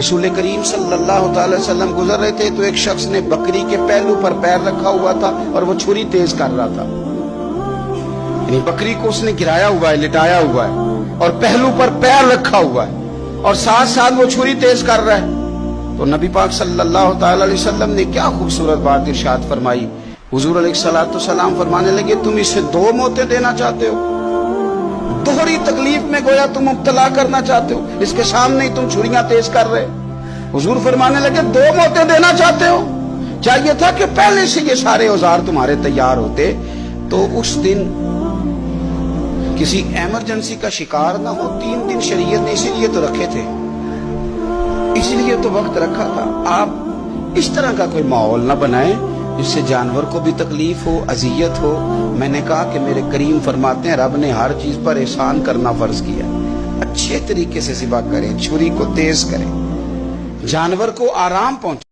रसूल करीम सल्लल्लाहु अलैहि वसल्लम गुजर रहे थे तो एक शख्स ने बकरी के पहलू पर पैर रखा हुआ था और वो छुरी तेज कर रहा था। यानी बकरी को उसने गिराया हुआ है, लिटाया हुआ है और पहलू पर पैर रखा हुआ है और साथ साथ वो छुरी तेज कर रहा है। तो नबी पाक सल्लल्लाहु अलैहि वसल्लम ने क्या खूबसूरत बात इरशाद फरमाई। हुजूर अलैहिस्सलाम फरमाने लगे, तुम इसे दो मौतें देना चाहते हो, दोहरी तकलीफ में गोया तुम मुब्तला करना चाहते हो, इसके सामने ही तुम छुरियां तेज कर रहे। हुजूर फरमाने लगे, दो मौतें देना चाहते हो, चाहिए था कि पहले से ये सारे औजार तुम्हारे तैयार होते तो उस दिन किसी इमरजेंसी का शिकार ना हो। 3 दिन शरीयत ने इसीलिए तो रखे थे, इसलिए तो वक्त रखा था। आप इस तरह का कोई माहौल ना बनाए जिससे जानवर को भी तकलीफ हो, अजियत हो। मैंने कहा कि मेरे करीम फरमाते हैं, रब ने हर चीज पर एहसान करना फर्ज किया। अच्छे तरीके से ज़िबा करें, छुरी को तेज करें, जानवर को आराम पहुंचे।